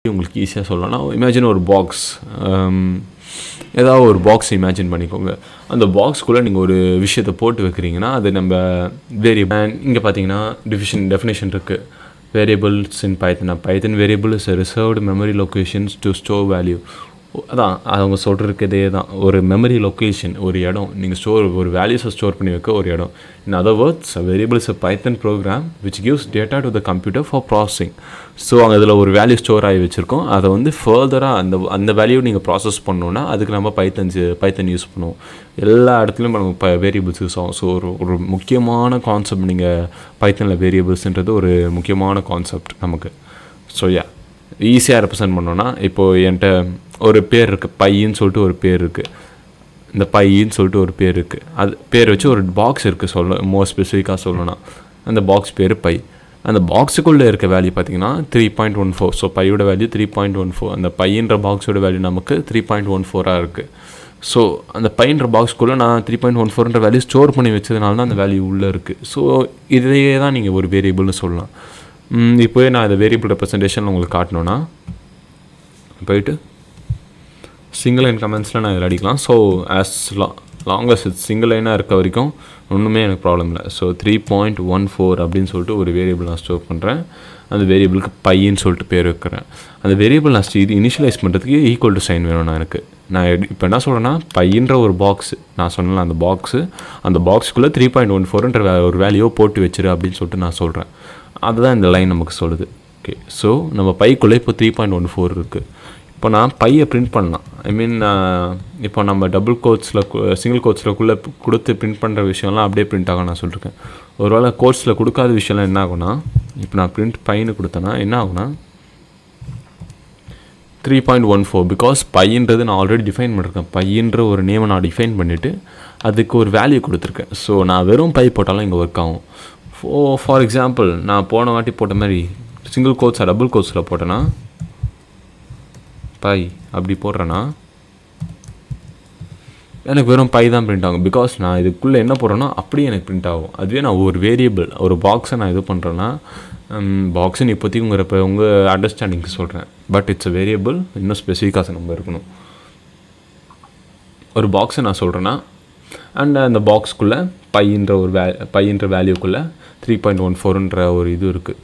உங்களுக்கு ஈஸியாக சொல்லலாம். இமேஜின் ஒரு பாக்ஸ், ஏதாவது ஒரு பாக்ஸ் இமேஜின் பண்ணிக்கோங்க. அந்த பாக்ஸ்குள்ளே நீங்கள் ஒரு விஷயத்தை போட்டு வைக்கிறீங்கன்னா அது நம்ம வேரியபிள். அண்ட் இங்கே பார்த்தீங்கன்னா டெஃபினேஷன் இருக்குது. Variables in Python variable is reserved memory locations to store value. அதான் அவங்க சொல்கிறதுக்கு இதே தான். ஒரு மெமரி லொக்கேஷன், ஒரு இடம், நீங்கள் ஒரு வேல்யூஸை ஸ்டோர் பண்ணி வைக்க ஒரு இடம். In other words variable is a Python program which gives data to the computer for processing. So அங்கே அதில் ஒரு வேல்யூ ஸ்டோர் ஆகி வச்சுருக்கோம். அதை ஃபர்தராக அந்த வேல்யூ நீங்கள் ப்ராசஸ் பண்ணோன்னா அதுக்கு நம்ம பைத்தன் யூஸ் பண்ணுவோம். எல்லா இடத்துலையும் நம்ம வேரியபிள்ஸ் யூஸ் ஆகும். ஸோ ஒரு முக்கியமான கான்செப்ட் நீங்கள் பைத்தனில் வேரியபிள்ஸ்ன்றது ஒரு முக்கியமான கான்செப்ட் நமக்கு. ஸோ ஈஸியாக ரெப்ரசன்ட் பண்ணோன்னா இப்போது என்கிட்ட ஒரு பேர் இருக்குது, பையின்னு சொல்லிட்டு ஒரு பேர் இருக்குது. இந்த பையின்னு சொல்லிட்டு ஒரு பேர் இருக்குது. அது பேர் வச்சு ஒரு பாக்ஸ் இருக்குது. மோர் ஸ்பெசிஃபிக்காக சொல்லணும்னா அந்த பாக்ஸ் பேர் பை. அந்த பாக்ஸுக்குள்ளே இருக்க வேல்யூ பார்த்தீங்கன்னா 3.14. ஸோ பையோட வேல்யூ 3.14. அந்த பையன்ற பாக்ஸோட வேல்யூ நமக்கு 3.14 இருக்குது. ஸோ அந்த பையன்ற பாக்ஸ்க்குள்ளே நான் 3.14 வேல்யூ ஸ்டோர் பண்ணி வச்சதுனால தான் அந்த வேல்யூ உள்ளே இருக்குது. ஸோ இதையே தான் நீங்கள் ஒரு வேரியபிள்னு சொல்லலாம். இப்போவே நான் இந்த வேரியபிள் ரெப்ரசன்டேஷன் உங்களுக்கு காட்டணுன்னா போயிட்டு சிங்கிள் லைன் கமெண்ட்ஸில் நான் இதில் அடிக்கலாம். So as long as it's single லைனாக இருக்க வரைக்கும் ஒன்றுமே எனக்கு ப்ராப்ளம் இல்லை. ஸோ 3.14 அப்படின்னு சொல்லிட்டு ஒரு வேரியபிள் நான் ஸ்டோர் பண்ணுறேன். அந்த வேரியபிளுக்கு பையின்னு சொல்லிட்டு பேர் வைக்கிறேன். அந்த வேரியபிள் நான் இது இனிஷியலைஸ் பண்ணுறதுக்கு ஈக்குவல் டு சைன் வேணும் எனக்கு. நான் இப்போ என்ன சொல்கிறேன்னா பையன்ற ஒரு பாக்ஸு நான் சொன்னேன். அந்த பாக்ஸுக்குள்ளே 3.14 ஒரு வேல்யூவை போட்டு வச்சிரு அப்படின்னு சொல்லிட்டு நான் சொல்கிறேன். அதுதான் இந்த லைன் நமக்கு சொல்லுது. ஓகே, ஸோ நம்ம பைக்குள்ளே இப்போ 3.14 இருக்குது. இப்போ நான் பையை பிரிண்ட் பண்ணலாம். இப்போ நம்ம சிங்கிள் கோட்ஸில் கொடுத்து பிரிண்ட் பண்ணுற விஷயம்லாம் அப்படியே பிரிண்ட் ஆகும் நான் சொல்லியிருக்கேன். ஒருவேளை கோட்ஸில் கொடுக்காத விஷயம்லாம் என்ன ஆகுனா, இப்போ நான் பிரிண்ட் பைன்னு கொடுத்தேன்னா என்ன ஆகுனா 3.14. பிகாஸ் பையன்றது நான் ஆல்ரெடி டிஃபைன் பண்ணியிருக்கேன். பையன்ற ஒரு நேமை நான் டிஃபைன் பண்ணிவிட்டு அதுக்கு ஒரு வேல்யூ கொடுத்துருக்கேன். ஸோ நான் வெறும் பை போட்டாலும் இங்கே ஒர்க் ஆகும். ஃபார் எக்ஸாம்பிள் நான் போன வாட்டி போட்ட மாதிரி சிங்கிள் கோட்ஸாக டபுள் கோட்ஸில் போட்டேன்னா பை அப்படி போடுறேன்னா எனக்கு வெறும் பை தான் பிரிண்ட் ஆகும். பிகாஸ் நான் இதுக்குள்ளே என்ன போடுறேன்னா அப்படியே எனக்கு பிரிண்ட் ஆகும். அதுவே நான் ஒரு வேரியபிள் ஒரு பாக்ஸை நான் இது பண்ணுறேன்னா பாக்ஸுன்னு இப்போதைக்கு உங்கள் அண்டர்ஸ்டாண்டிங்க்கு சொல்கிறேன். But it's a variable. இன்னும் ஸ்பெசிஃபிக்காக நம்ம இருக்கணும். ஒரு பாக்ஸை நான் சொல்கிறேன்னா அண்ட் அந்த பாக்ஸ்க்குள்ளே பையன்ற வேல்யூக்குள்ளே 3.14 ஒரு இது இருக்குது.